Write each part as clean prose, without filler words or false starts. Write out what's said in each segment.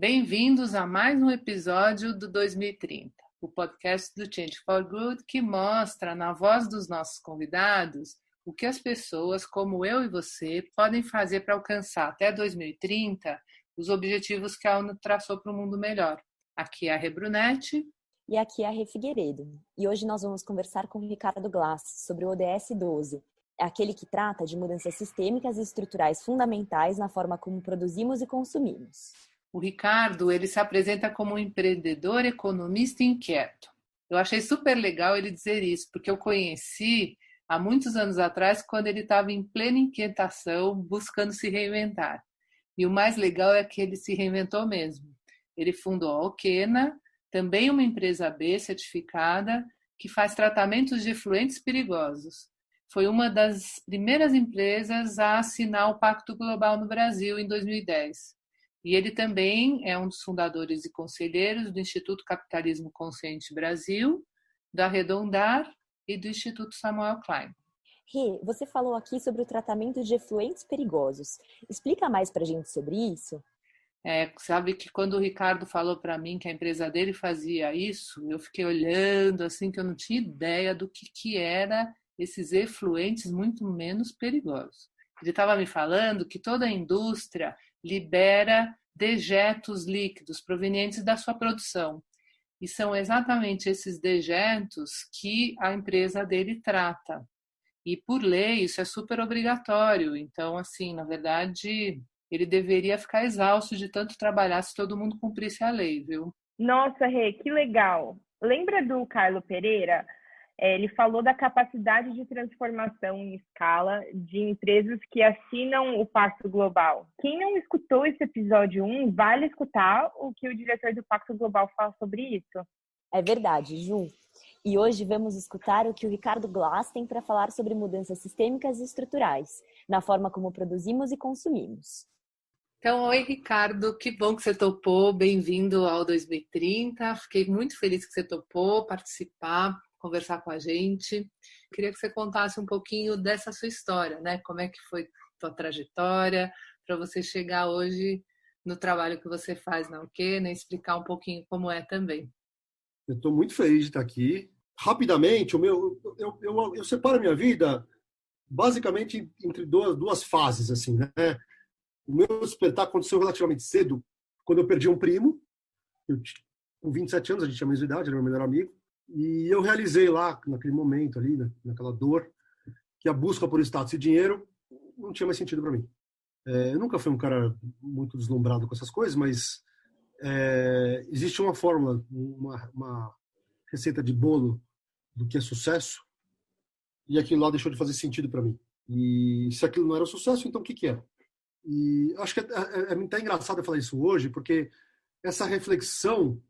Bem-vindos a mais um episódio do 2030, o podcast do Change for Good, que mostra, na voz dos nossos convidados, o que as pessoas, como eu e você, podem fazer para alcançar até 2030 os objetivos que a ONU traçou para um mundo melhor. Aqui é a Rê Brunetti. E aqui é a Rê Figueiredo. E hoje nós vamos conversar com o Ricardo Glass sobre o ODS 12. É aquele que trata de mudanças sistêmicas e estruturais fundamentais na forma como produzimos e consumimos. O Ricardo, ele se apresenta como um empreendedor, economista e inquieto. Eu achei super legal ele dizer isso, porque eu conheci há muitos anos atrás, quando ele estava em plena inquietação, buscando se reinventar. E o mais legal é que ele se reinventou mesmo. Ele fundou a Alkena, também uma empresa B certificada, que faz tratamentos de efluentes perigosos. Foi uma das primeiras empresas a assinar o Pacto Global no Brasil em 2010. E ele também é um dos fundadores e conselheiros do Instituto Capitalismo Consciente Brasil, da Arredondar e do Instituto Samuel Klein. Rê, você falou aqui sobre o tratamento de efluentes perigosos. Explica mais para a gente sobre isso? Sabe que quando o Ricardo falou para mim que a empresa dele fazia isso, eu fiquei olhando assim que eu não tinha ideia do que era esses efluentes muito menos perigosos. Ele estava me falando que toda a indústria libera dejetos líquidos provenientes da sua produção. E são exatamente esses dejetos que a empresa dele trata. E, por lei, isso é super obrigatório. Então, assim, na verdade, ele deveria ficar exausto de tanto trabalhar se todo mundo cumprisse a lei, viu? Nossa, Rê, que legal. Lembra do Carlo Pereira? Ele falou da capacidade de transformação em escala de empresas que assinam o Pacto Global. Quem não escutou esse episódio 1, vale escutar o que o diretor do Pacto Global fala sobre isso. É verdade, Ju. E hoje vamos escutar o que o Ricardo Glass tem para falar sobre mudanças sistêmicas e estruturais, na forma como produzimos e consumimos. Então, oi, Ricardo, que bom que você topou, bem-vindo ao 2030. Fiquei muito feliz que você topou participar, conversar com a gente. Queria que você contasse um pouquinho dessa sua história, né? Como é que foi tua trajetória para você chegar hoje no trabalho que você faz na Alkena e explicar um pouquinho como é também. Eu estou muito feliz de estar aqui. Rapidamente, eu separo a minha vida basicamente entre duas fases, assim, né? O meu despertar aconteceu relativamente cedo, quando eu perdi um primo. Com 27 anos, a gente tinha a mesma idade, era meu melhor amigo. E eu realizei lá, naquele momento ali, naquela dor, que a busca por status e dinheiro não tinha mais sentido para mim. Eu nunca fui um cara muito deslumbrado com essas coisas, mas existe uma fórmula, uma receita de bolo do que é sucesso, e aquilo lá deixou de fazer sentido para mim. E se aquilo não era sucesso, então o que é? E acho que é até engraçado eu falar isso hoje, porque essa reflexão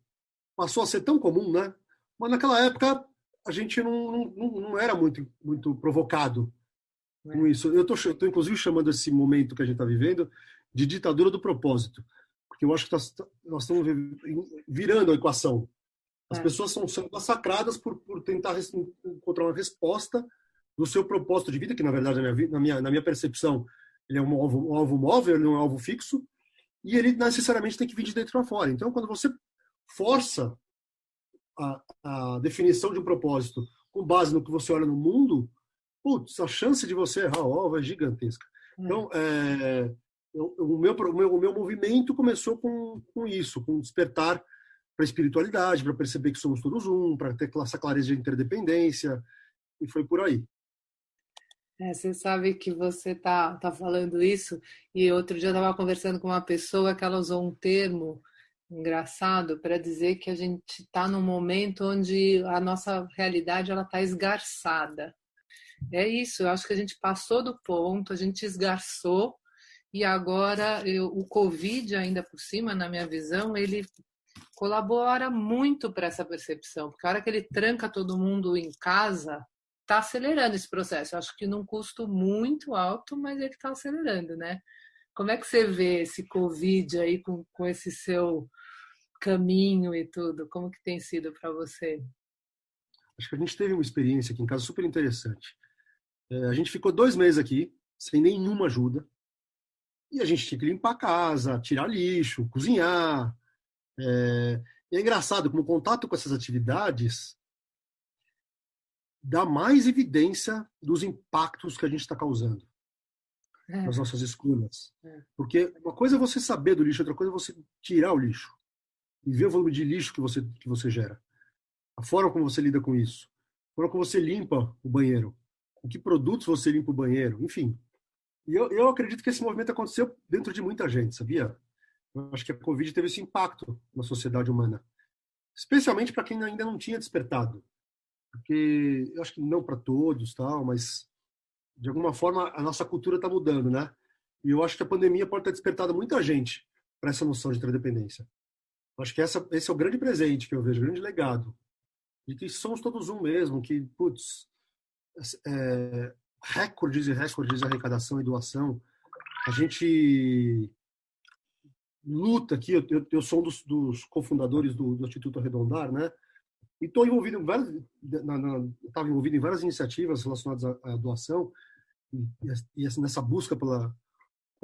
passou a ser tão comum, né? Mas naquela época a gente não era muito provocado com isso. Eu tô inclusive chamando esse momento que a gente está vivendo de ditadura do propósito, porque eu acho que nós estamos virando a equação. As pessoas estão sendo massacradas por tentar encontrar uma resposta do seu propósito de vida, que na verdade na minha percepção ele é um alvo móvel, ele não é um alvo fixo, e ele necessariamente tem que vir de dentro para fora. Então, quando você força a definição de um propósito com base no que você olha no mundo, putz, a chance de você errar o alvo é gigantesca. Então, o meu movimento começou com isso, com despertar para a espiritualidade, para perceber que somos todos um, para ter essa clareza de interdependência, e foi por aí. Você sabe que você tá falando isso, e outro dia eu estava conversando com uma pessoa que ela usou um termo engraçado para dizer que a gente está num momento onde a nossa realidade ela está esgarçada. É isso, eu acho que a gente passou do ponto, a gente esgarçou, e agora o Covid, ainda por cima, na minha visão, ele colabora muito para essa percepção, porque a hora que ele tranca todo mundo em casa, está acelerando esse processo. Eu acho que num custo muito alto, mas ele está acelerando, né? Como é que você vê esse Covid aí com esse seu caminho e tudo? Como que tem sido para você? Acho que a gente teve uma experiência aqui em casa super interessante. A gente ficou 2 meses aqui, sem nenhuma ajuda, e a gente tinha que limpar a casa, tirar lixo, cozinhar, E é engraçado, como o contato com essas atividades dá mais evidência dos impactos que a gente está causando nas nossas escolhas. Porque uma coisa é você saber do lixo, outra coisa é você tirar o lixo e ver o volume de lixo que você gera. A forma como você lida com isso. A forma como você limpa o banheiro. Com que produtos você limpa o banheiro. Enfim. E eu acredito que esse movimento aconteceu dentro de muita gente, sabia? Eu acho que a Covid teve esse impacto na sociedade humana. Especialmente para quem ainda não tinha despertado. Porque eu acho que não para todos, tal, mas de alguma forma a nossa cultura está mudando, né? E eu acho que a pandemia pode ter despertado muita gente para essa noção de interdependência. Eu acho que esse é o grande presente que eu vejo, o grande legado. De que somos todos um mesmo, que, putz, recordes e recordes de arrecadação e doação. A gente luta aqui, eu sou um dos cofundadores do Instituto Arredondar, né? E estou envolvido em várias, estava envolvido em várias iniciativas relacionadas à doação e nessa busca por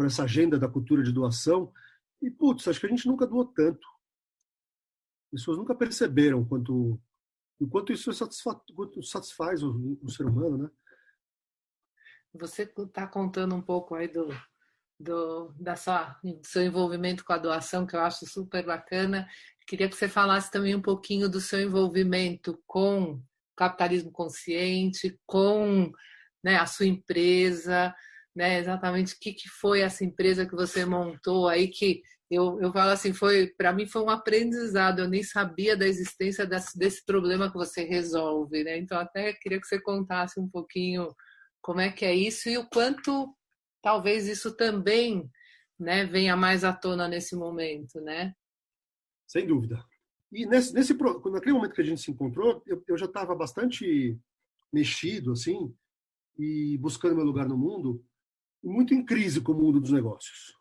essa agenda da cultura de doação. E, putz, acho que a gente nunca doou tanto. As pessoas nunca perceberam o quanto isso satisfaz o ser humano, né? Você está contando um pouco aí do seu envolvimento com a doação, que eu acho super bacana. Queria que você falasse também um pouquinho do seu envolvimento com capitalismo consciente, com, né, a sua empresa, né, exatamente o que foi essa empresa que você montou aí, que eu falo assim, para mim foi um aprendizado, eu nem sabia da existência desse problema que você resolve, né? Então até queria que você contasse um pouquinho como é que é isso e o quanto talvez isso também, né, venha mais à tona nesse momento, né? Sem dúvida. E naquele momento que a gente se encontrou, eu já estava bastante mexido, assim, e buscando meu lugar no mundo, e muito em crise com o mundo dos negócios.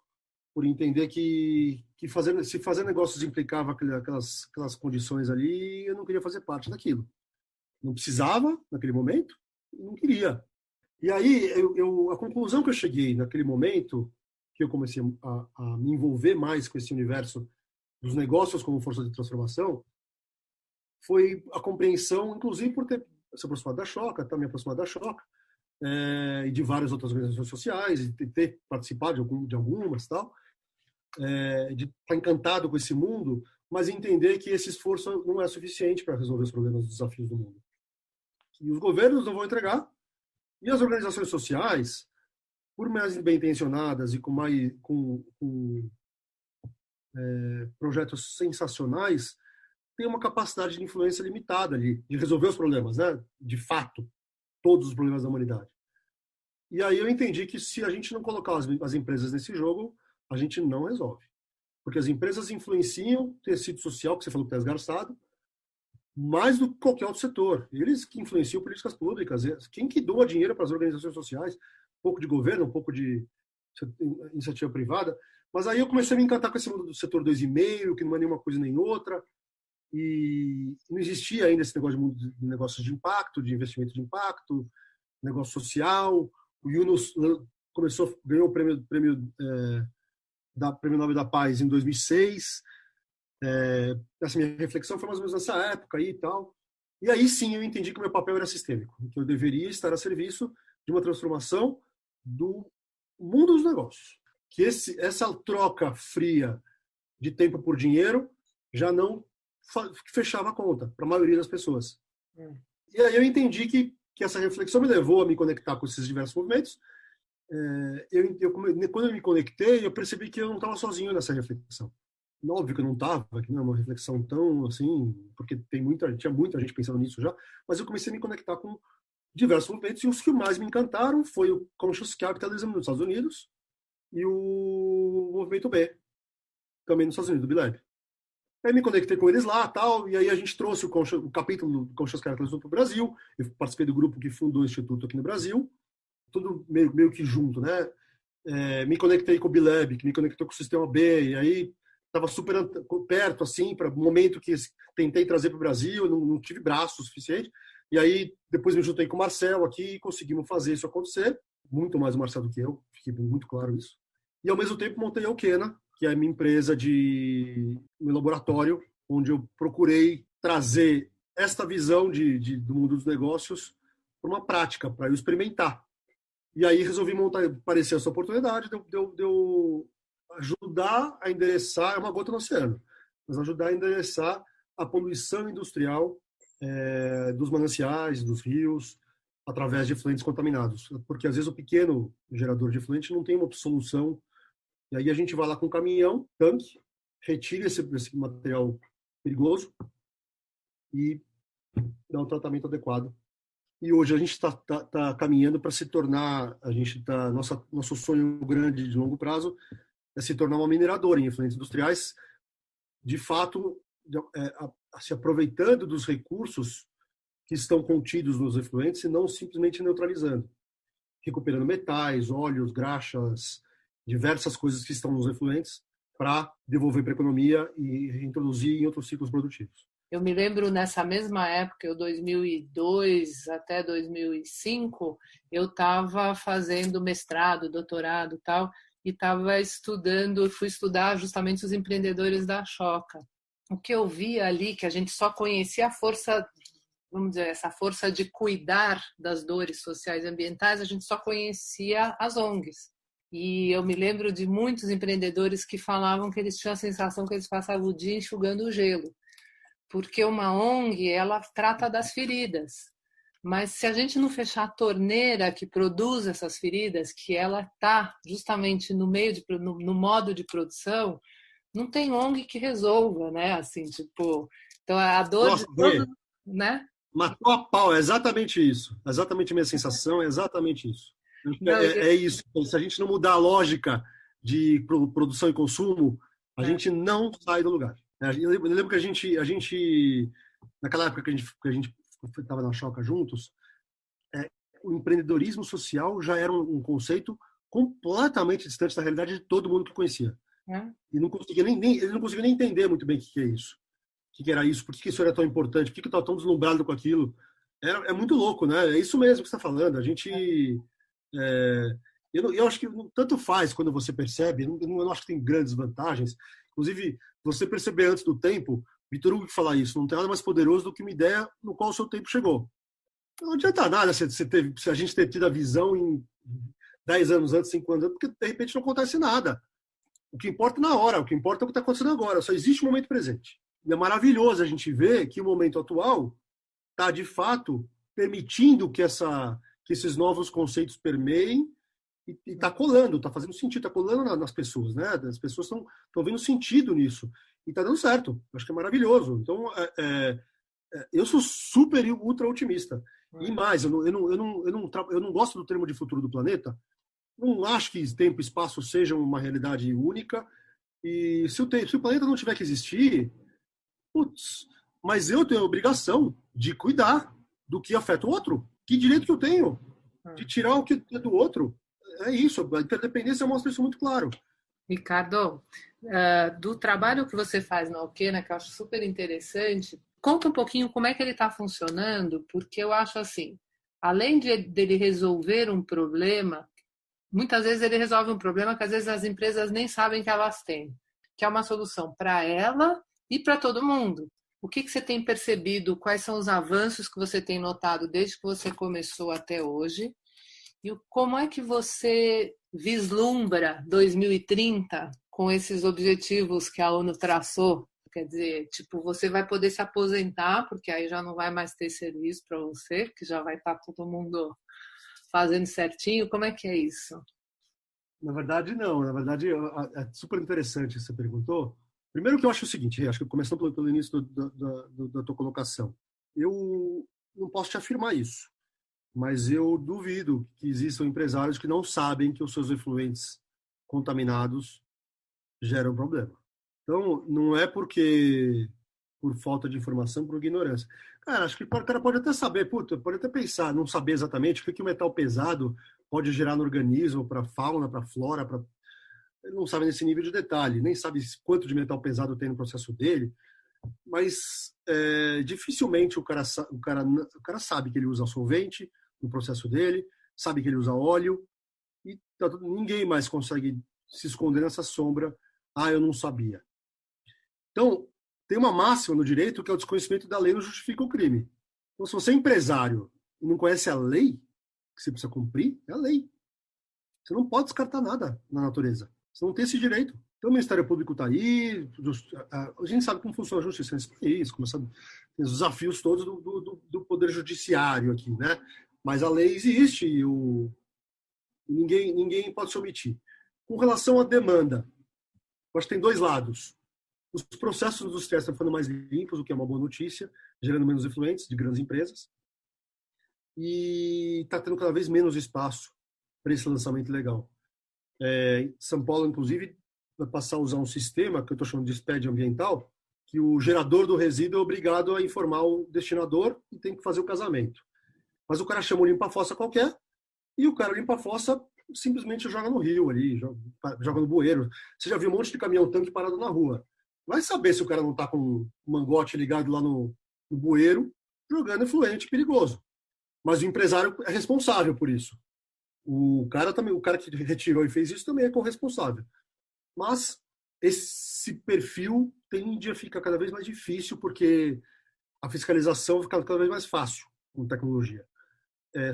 Por entender que se fazer negócios implicava aquelas condições ali, eu não queria fazer parte daquilo. Não precisava, naquele momento, e não queria. E aí, a conclusão que eu cheguei naquele momento, que eu comecei a me envolver mais com esse universo dos negócios como força de transformação, foi a compreensão, inclusive por ter se aproximado da Choca, também aproximado da Choca, e de várias outras organizações sociais, e ter participado de algumas, tal, de estar encantado com esse mundo, mas entender que esse esforço não é suficiente para resolver os problemas e desafios do mundo. E os governos não vão entregar, e as organizações sociais, por mais bem intencionadas e com projetos sensacionais, têm uma capacidade de influência limitada ali, de resolver os problemas, né? De fato, todos os problemas da humanidade. E aí eu entendi que se a gente não colocar as empresas nesse jogo, a gente não resolve. Porque as empresas influenciam o tecido social, que você falou que está esgarçado, mais do que qualquer outro setor. Eles que influenciam políticas públicas. Quem que doa dinheiro para as organizações sociais? Um pouco de governo, um pouco de iniciativa privada. Mas aí eu comecei a me encantar com esse mundo do setor 2,5, que não é nenhuma coisa nem outra. E não existia ainda esse negócio de negócios de impacto, de investimento de impacto, negócio social. O Yunus ganhou o prêmio Nobel da Paz em 2006. Essa minha reflexão foi mais ou menos nessa época aí e tal. E aí sim eu entendi que o meu papel era sistêmico, que eu deveria estar a serviço de uma transformação do mundo dos negócios. Que essa troca fria de tempo por dinheiro já não fechava a conta para a maioria das pessoas. E aí eu entendi que essa reflexão me levou a me conectar com esses diversos movimentos. Quando eu me conectei, eu percebi que eu não estava sozinho nessa reflexão. Óbvio que eu não estava, que não é uma reflexão tão assim, porque tinha muita gente pensando nisso já, mas eu comecei a me conectar com diversos movimentos e os que mais me encantaram foi o Conscious Capitalism nos Estados Unidos e o Movimento B, também nos Estados Unidos, do B-Lab. Aí me conectei com eles lá, tal, e aí a gente trouxe o capítulo do Conscious Capitalism para o Brasil. Eu participei do grupo que fundou o Instituto aqui no Brasil, tudo meio que junto, né? Me conectei com o B-Lab, que me conectou com o Sistema B, e aí estava super perto, assim, para o momento que tentei trazer para o Brasil, não tive braço suficiente. E aí, depois me juntei com o Marcel aqui e conseguimos fazer isso acontecer. Muito mais o Marcel do que eu, fiquei muito claro isso. E, ao mesmo tempo, montei a Alquena, que é a minha empresa meu laboratório, onde eu procurei trazer esta visão do mundo dos negócios para uma prática, para eu experimentar. E aí resolvi aparecer essa oportunidade de eu ajudar a endereçar, é uma gota no oceano, mas ajudar a endereçar a poluição industrial dos mananciais, dos rios, através de efluentes contaminados. Porque às vezes o pequeno gerador de efluente não tem uma solução. E aí a gente vai lá com um caminhão, tanque, retira esse material perigoso e dá um tratamento adequado. E hoje a gente está caminhando para se tornar, nosso sonho grande de longo prazo é se tornar uma mineradora em efluentes industriais, de fato, se aproveitando dos recursos que estão contidos nos efluentes e não simplesmente neutralizando, recuperando metais, óleos, graxas, diversas coisas que estão nos efluentes para devolver para a economia e reintroduzir em outros ciclos produtivos. Eu me lembro nessa mesma época, 2002 até 2005, eu estava fazendo mestrado, doutorado e tal, e estava fui estudar justamente os empreendedores da Choca. O que eu vi ali, que a gente só conhecia a força, vamos dizer, essa força de cuidar das dores sociais e ambientais, a gente só conhecia as ONGs. E eu me lembro de muitos empreendedores que falavam que eles tinham a sensação que eles passavam o dia enxugando o gelo. Porque uma ONG, ela trata das feridas. Mas se a gente não fechar a torneira que produz essas feridas, que ela está justamente no modo de produção, não tem ONG que resolva, né? Assim, tipo, então a dor Nossa, de todos, né? Matou a pau, é exatamente isso. Exatamente a minha sensação, é exatamente isso. Não, É isso. Se a gente não mudar a lógica de produção e consumo, a gente não sai do lugar. Eu lembro que a gente naquela época que a gente estava na Choca juntos, o empreendedorismo social já era um conceito completamente distante da realidade de todo mundo que conhecia. E não conseguia ele não conseguia nem entender muito bem o que é isso. O que era isso? Por que isso era tão importante? Por que estava tão deslumbrado com aquilo? É muito louco, né? É isso mesmo que você está falando. A gente... eu acho que tanto faz quando você percebe, eu não acho que tem grandes vantagens. Inclusive, você perceber antes do tempo, Vitor Hugo que fala isso, não tem nada mais poderoso do que uma ideia no qual o seu tempo chegou. Não adianta nada se a gente ter tido a visão em 10 anos antes, 5 anos antes, porque de repente não acontece nada. O que importa é na hora, o que importa é o que está acontecendo agora, só existe o momento presente. E é maravilhoso a gente ver que o momento atual está, de fato, permitindo que esses novos conceitos permeiem e está colando, está fazendo sentido, está colando nas pessoas, né? As pessoas estão vendo sentido nisso. E está dando certo. Acho que é maravilhoso. Então, eu sou super e ultra otimista. E mais, eu não gosto do termo de futuro do planeta. Não acho que tempo e espaço sejam uma realidade única. E se o planeta não tiver que existir, putz, mas eu tenho a obrigação de cuidar do que afeta o outro. Que direito que eu tenho de tirar o que é do outro? É isso, a interdependência mostra isso muito claro. Ricardo, do trabalho que você faz na Alquena, que eu acho super interessante, conta um pouquinho como é que ele está funcionando, porque eu acho assim, além dele resolver um problema, muitas vezes ele resolve um problema que às vezes as empresas nem sabem que elas têm, que é uma solução para ela e para todo mundo. O que você tem percebido? Quais são os avanços que você tem notado desde que você começou até hoje? E como é que você vislumbra 2030 com esses objetivos que a ONU traçou? Quer dizer, tipo, você vai poder se aposentar, porque aí já não vai mais ter serviço para você, que já vai estar todo mundo fazendo certinho. Como é que é isso? Na verdade, não. Na verdade, é super interessante isso que você perguntou. Primeiro que eu acho o seguinte, acho que começando pelo início da tua colocação. Eu não posso te afirmar isso, mas eu duvido que existam empresários que não sabem que os seus efluentes contaminados geram problema. Então, não é por falta de informação, por ignorância. Cara, acho que o cara pode até saber, pode até pensar, não saber exatamente o que o metal pesado pode gerar no organismo, para a fauna, para a flora, ele não sabe nesse nível de detalhe, nem sabe quanto de metal pesado tem no processo dele, mas dificilmente o cara sabe que ele usa solvente no processo dele, sabe que ele usa óleo, e ninguém mais consegue se esconder nessa sombra Ah, eu não sabia. Então, tem uma máxima no direito que é o desconhecimento da lei não justifica o crime. Então, se você é empresário e não conhece a lei que você precisa cumprir, é a lei. Você não pode descartar nada na natureza. Você não tem esse direito. Então, o Ministério Público está aí, a gente sabe como funciona a justiça nesse país, tem os desafios todos do Poder Judiciário aqui, né? Mas a lei existe e ninguém pode se omitir. Com relação à demanda, eu acho que tem dois lados. Os processos industriais estão ficando mais limpos, o que é uma boa notícia, gerando menos influentes de grandes empresas. E está tendo cada vez menos espaço para esse lançamento legal. São Paulo, inclusive, vai passar a usar um sistema que eu estou chamando de SPED ambiental, que o gerador do resíduo é obrigado a informar o destinador e tem que fazer o casamento. Mas o cara chama o limpa-fossa qualquer e o cara limpa-fossa simplesmente joga no rio ali, joga no bueiro. Você já viu um monte de caminhão-tanque parado na rua. Vai saber se o cara não está com um mangote ligado lá no bueiro, jogando efluente perigoso. Mas o empresário é responsável por isso. O cara que retirou e fez isso também é corresponsável. Mas esse perfil tende a ficar cada vez mais difícil porque a fiscalização fica cada vez mais fácil com tecnologia.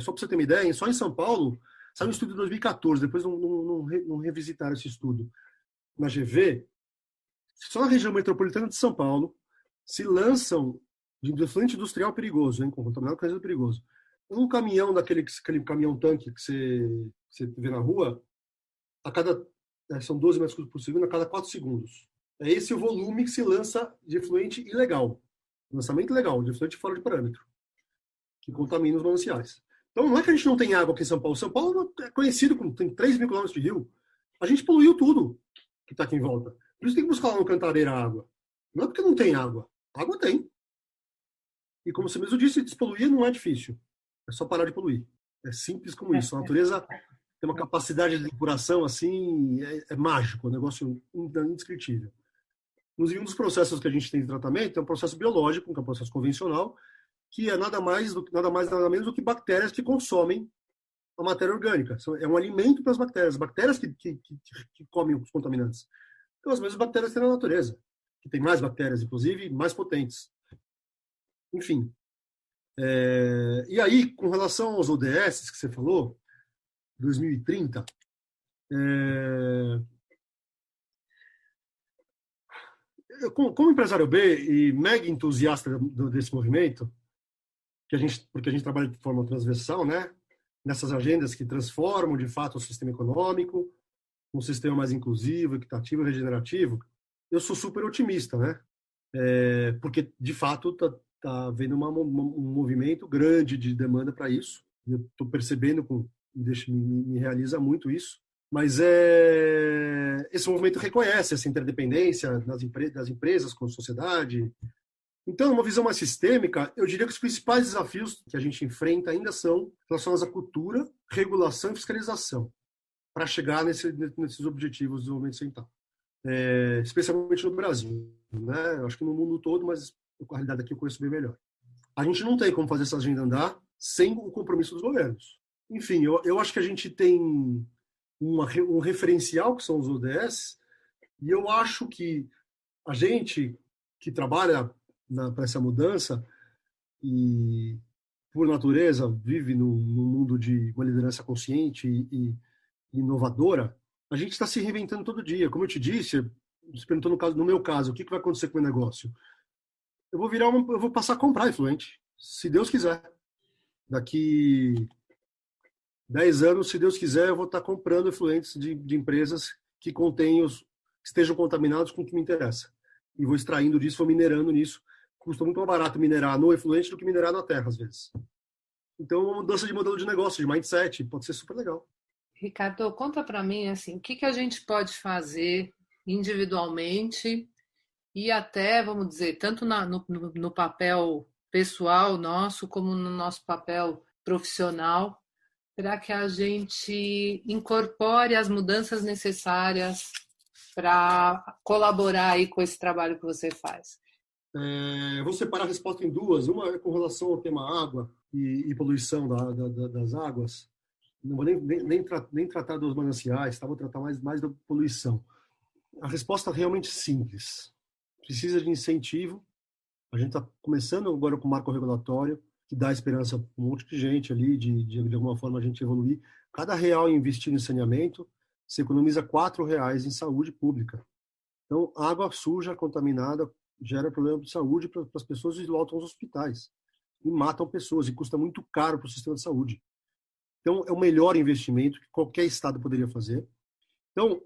Só para você ter uma ideia, só em São Paulo, saiu um estudo de 2014, depois não revisitaram esse estudo. Na GV, só na região metropolitana de São Paulo, se lançam de efluente industrial perigoso, contaminado com resíduo perigoso. Um caminhão aquele caminhão-tanque que você vê na rua, são 12 metros cúbicos por segundo a cada 4 segundos. É esse o volume que se lança de efluente ilegal. Lançamento ilegal, de efluente fora de parâmetro, que contamina os mananciais. Então, não é que a gente não tem água aqui em São Paulo. São Paulo é conhecido como tem 3 mil quilômetros de rio. A gente poluiu tudo que está aqui em volta. Por isso tem que buscar lá no Cantareira água. Não é porque não tem água. Água tem. E como você mesmo disse, despoluir não é difícil. É só parar de poluir. É simples como isso. A natureza tem uma capacidade de depuração assim, é mágico, é um negócio indescritível. Inclusive, um dos processos que a gente tem de tratamento é um processo biológico, que é um processo convencional, que é nada menos do que bactérias que consomem a matéria orgânica. É um alimento para as bactérias que comem os contaminantes. Então, as mesmas bactérias têm na natureza, que tem mais bactérias, inclusive, mais potentes. Enfim. E aí, com relação aos ODS que você falou, 2030, como empresário B e mega entusiasta desse movimento, porque a gente trabalha de forma transversal, né? Nessas agendas que transformam, de fato, o sistema econômico, um sistema mais inclusivo, equitativo e regenerativo, eu sou super otimista, né? Porque, de fato, está havendo um movimento grande de demanda para isso. Eu estou percebendo, me realiza muito isso. Mas esse movimento reconhece essa interdependência das empresas com a sociedade. Então, uma visão mais sistêmica, eu diria que os principais desafios que a gente enfrenta ainda são relacionados à cultura, regulação e fiscalização, para chegar nesses objetivos do desenvolvimento sustentável. Especialmente no Brasil, né? Eu acho que no mundo todo, mas a realidade aqui eu conheço bem melhor. A gente não tem como fazer essa agenda andar sem o compromisso dos governos. Enfim, eu acho que a gente tem um referencial, que são os ODS, e eu acho que a gente que trabalha para essa mudança e, por natureza, vive num mundo de uma liderança consciente e inovadora, a gente está se reinventando todo dia. Como eu te disse, você perguntou no meu caso, o que vai acontecer com o meu negócio? Eu vou passar a comprar influente, se Deus quiser. Daqui 10 anos, se Deus quiser, eu vou estar comprando efluentes de empresas que estejam contaminados com o que me interessa. E vou extraindo disso, vou minerando nisso. Custa muito mais barato minerar no efluente do que minerar na terra, às vezes. Então, uma mudança de modelo de negócio, de mindset, pode ser super legal. Ricardo, conta para mim assim, o que a gente pode fazer individualmente e até, vamos dizer, tanto no papel pessoal nosso, como no nosso papel profissional, para que a gente incorpore as mudanças necessárias para colaborar aí com esse trabalho que você faz. Vou separar a resposta em duas. Uma é com relação ao tema água e poluição das águas. Não vou nem tratar dos mananciais, vou tratar mais da poluição. A resposta é realmente simples. Precisa de incentivo. A gente está começando agora com o marco regulatório, que dá esperança para um monte de gente ali, de alguma forma a gente evoluir. Cada real investido em saneamento, você economiza R$ 4 em saúde pública. Então, água suja, contaminada, gera problema de saúde para as pessoas e lotam os hospitais. E matam pessoas, e custa muito caro para o sistema de saúde. Então, é o melhor investimento que qualquer Estado poderia fazer. Então,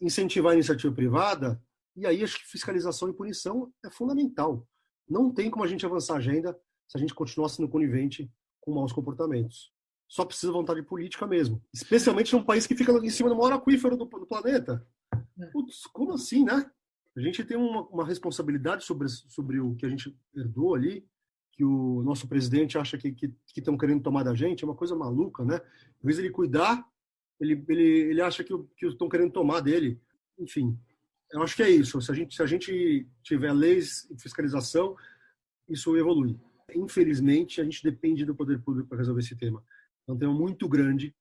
incentivar a iniciativa privada, e aí acho que fiscalização e punição é fundamental. Não tem como a gente avançar a agenda se a gente continuar sendo conivente com maus comportamentos. Só precisa vontade política mesmo. Especialmente num país que fica em cima do maior aquífero do planeta. Putz, como assim, né? A gente tem uma responsabilidade sobre o que a gente herdou ali, que o nosso presidente acha que estão querendo tomar da gente, é uma coisa maluca, né? Em vez de ele cuidar, ele acha que estão querendo tomar dele. Enfim, eu acho que é isso. Se a gente tiver leis e fiscalização, isso evolui. Infelizmente, a gente depende do poder público para resolver esse tema. É um tema muito grande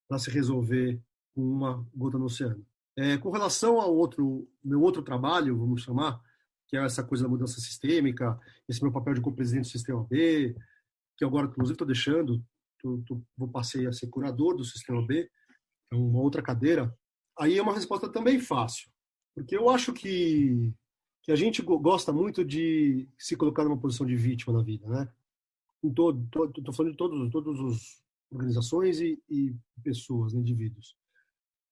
para se resolver com uma gota no oceano. Com relação ao meu outro trabalho, vamos chamar, que é essa coisa da mudança sistêmica, esse meu papel de co-presidente do Sistema B, que agora, inclusive, estou deixando, vou passei a ser curador do Sistema B, é uma outra cadeira. Aí é uma resposta também fácil, porque eu acho que a gente gosta muito de se colocar numa posição de vítima na vida, né? Estou falando de todas as organizações e pessoas, né, indivíduos.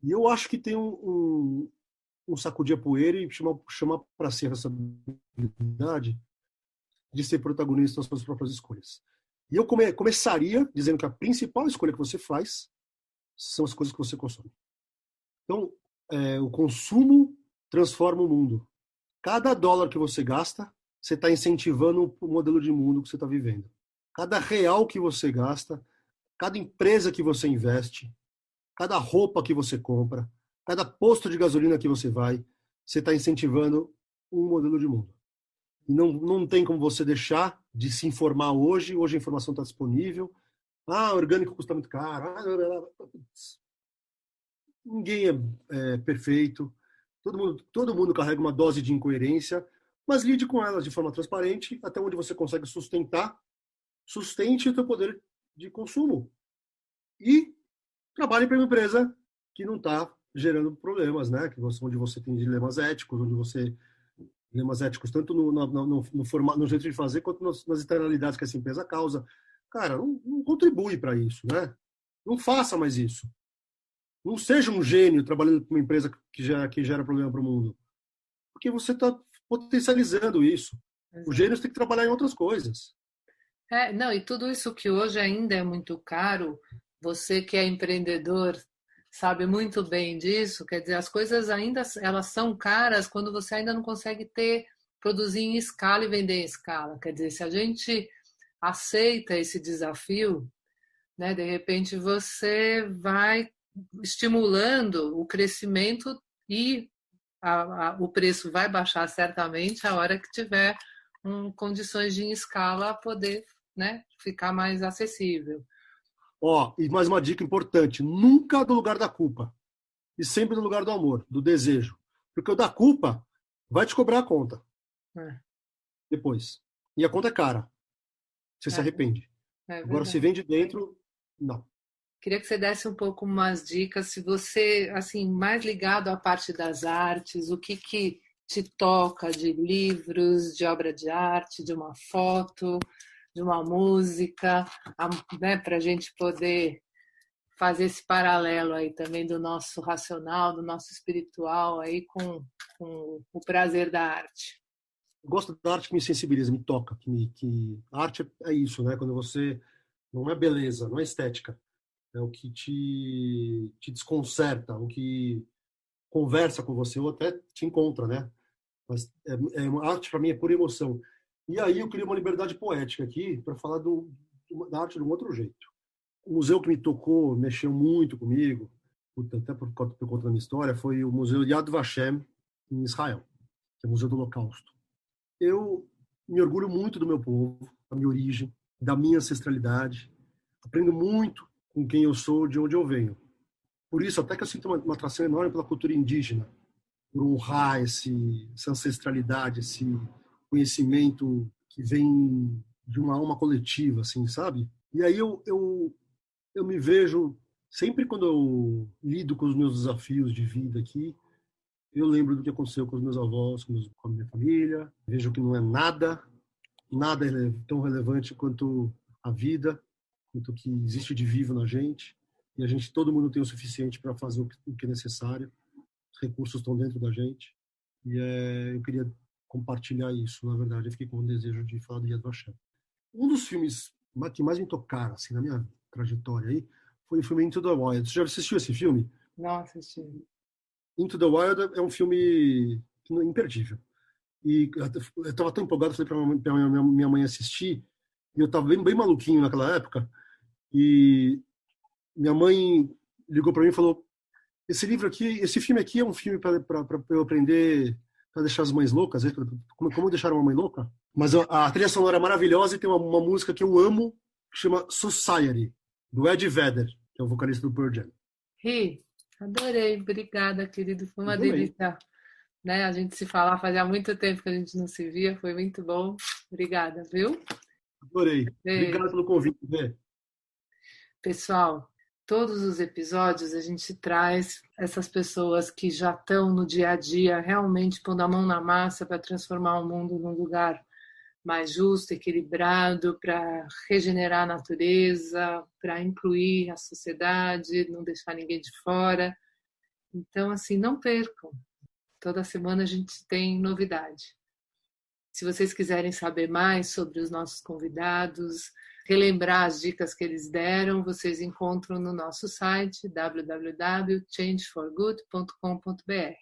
E eu acho que tem um sacudir a poeira e chamar para si a responsabilidade de ser protagonista das suas próprias escolhas. E eu começaria dizendo que a principal escolha que você faz são as coisas que você consome. Então, o consumo transforma o mundo. Cada dólar que você gasta, você está incentivando o modelo de mundo que você está vivendo. Cada real que você gasta, cada empresa que você investe, cada roupa que você compra, cada posto de gasolina que você vai, você está incentivando um modelo de mundo. E não tem como você deixar de se informar hoje. Hoje a informação está disponível. Orgânico custa muito caro. Ninguém é perfeito. Todo mundo carrega uma dose de incoerência, mas lide com elas de forma transparente, até onde você consegue sustentar. Sustente o seu poder de consumo. E trabalhe para uma empresa que não está gerando problemas, né? Onde você tem dilemas éticos, dilemas éticos tanto no jeito de fazer quanto nas externalidades que essa empresa causa. Cara, não contribui para isso, né? Não faça mais isso. Não seja um gênio trabalhando para uma empresa que gera problema para o mundo. Porque você está potencializando isso. Exato. Os gênios têm que trabalhar em outras coisas. Não, e tudo isso que hoje ainda é muito caro, você que é empreendedor sabe muito bem disso, quer dizer, as coisas ainda elas são caras quando você ainda não consegue produzir em escala e vender em escala. Quer dizer, se a gente aceita esse desafio, né, de repente você vai estimulando o crescimento e o preço vai baixar certamente a hora que tiver condições de em escala poder, né, ficar mais acessível. E mais uma dica importante, nunca do lugar da culpa, e sempre do lugar do amor, do desejo, porque o da culpa vai te cobrar a conta depois, e a conta é cara, você se arrepende. Agora, se vem de dentro, não. Queria que você desse um pouco umas dicas, se você, assim, mais ligado à parte das artes, o que te toca de livros, de obra de arte, de uma foto, de uma música, né, para a gente poder fazer esse paralelo aí também do nosso racional, do nosso espiritual aí com o prazer da arte. Eu gosto da arte que me sensibiliza, me toca, que a arte é isso, né? Quando você não é beleza, não é estética, é o que te desconcerta, o que conversa com você ou até te encontra, né? Mas a arte para mim é pura emoção. E aí eu queria uma liberdade poética aqui para falar da arte de um outro jeito. O museu que me tocou, mexeu muito comigo, até por conta da minha história, foi o Museu Yad Vashem, em Israel, que é o Museu do Holocausto. Eu me orgulho muito do meu povo, da minha origem, da minha ancestralidade. Aprendo muito com quem eu sou, de onde eu venho. Por isso, até que eu sinto uma atração enorme pela cultura indígena. por honrar essa ancestralidade, esse conhecimento que vem de uma alma coletiva, assim, sabe? E aí eu me vejo, sempre quando eu lido com os meus desafios de vida aqui, eu lembro do que aconteceu com os meus avós, com a minha família, vejo que não é nada é tão relevante quanto a vida, quanto o que existe de vivo na gente, e todo mundo tem o suficiente para fazer o que é necessário, os recursos estão dentro da gente, e eu queria compartilhar isso, na verdade, eu fiquei com o desejo de falar do Yad Vashem. Um dos filmes que mais me tocaram, assim, na minha trajetória aí, foi o filme Into the Wild. Você já assistiu esse filme? Não assisti. Into the Wild é um filme imperdível. E eu estava tão empolgado, falei para minha mãe assistir, e eu estava bem maluquinho naquela época, e minha mãe ligou para mim e falou: esse filme aqui é um filme para eu aprender para deixar as mães loucas, como deixar uma mãe louca. Mas a trilha sonora é maravilhosa e tem uma música que eu amo, que chama Society, do Ed Vedder, que é o vocalista do Pearl Jam. Adorei, obrigada, querido, foi uma delícia. Né? A gente se falar, fazia muito tempo que a gente não se via, foi muito bom. Obrigada, viu? Adorei. Obrigado pelo convite, Bê. Pessoal, todos os episódios a gente traz essas pessoas que já estão no dia a dia realmente pondo a mão na massa para transformar o mundo num lugar mais justo, equilibrado, para regenerar a natureza, para incluir a sociedade, não deixar ninguém de fora. Então, assim, não percam. Toda semana a gente tem novidade. Se vocês quiserem saber mais sobre os nossos convidados, relembrar as dicas que eles deram, vocês encontram no nosso site www.changeforgood.com.br.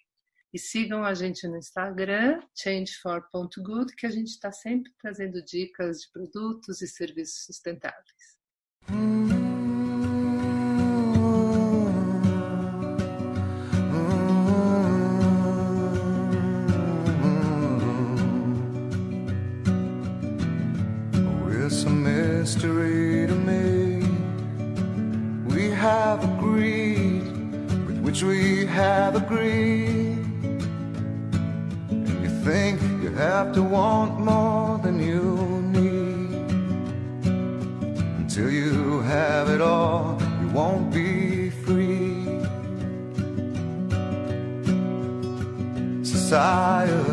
E sigam a gente no Instagram, changefor.good, que a gente está sempre trazendo dicas de produtos e serviços sustentáveis. It's a mystery to me. We have agreed with which we have agreed. And you think you have to want more than you need. Until you have it all, you won't be free. Society,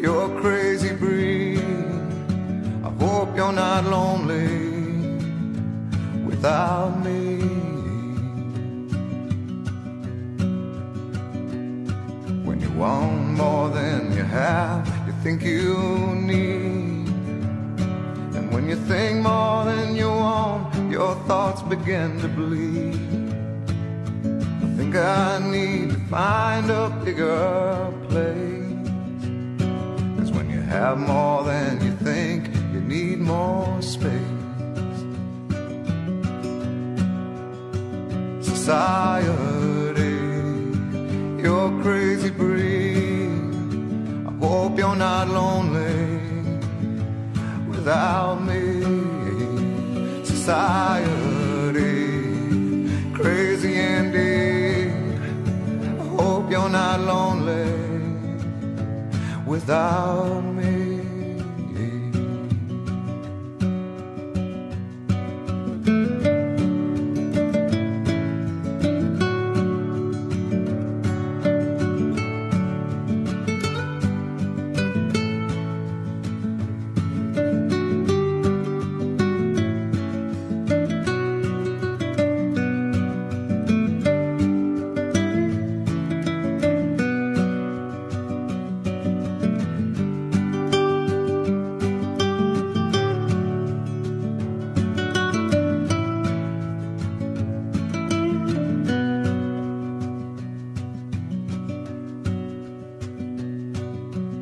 you're crazy breed. Hope you're not lonely without me. When you want more than you have, you think you need. And when you think more than you want, your thoughts begin to bleed. I think I need to find a bigger place. 'Cause when you have more than you think, you need more space. Society, you're crazy breed. I hope you're not lonely without me. Society, crazy indeed. I hope you're not lonely without me.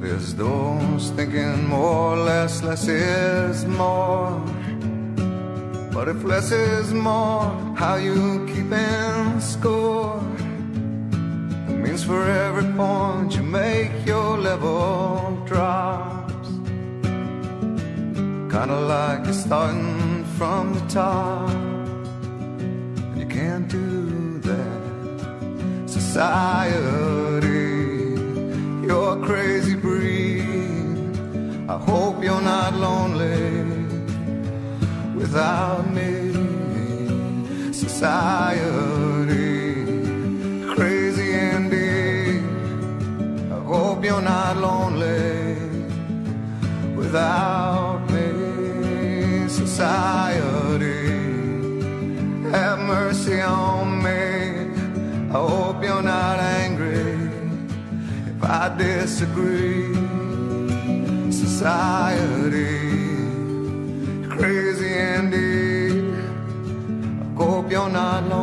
There's those thinking more, less is more. But if less is more, how you keeping score? It means for every point you make, your level drops. Kinda like you're starting from the top, and you can't do that. society. You're a crazy breed. I hope you're not lonely without me. Society, crazy indeed. I hope you're not lonely without me. Society, have mercy on me. I hope you're not angry if I disagree. Society, crazy indeed. I hope you're not lonely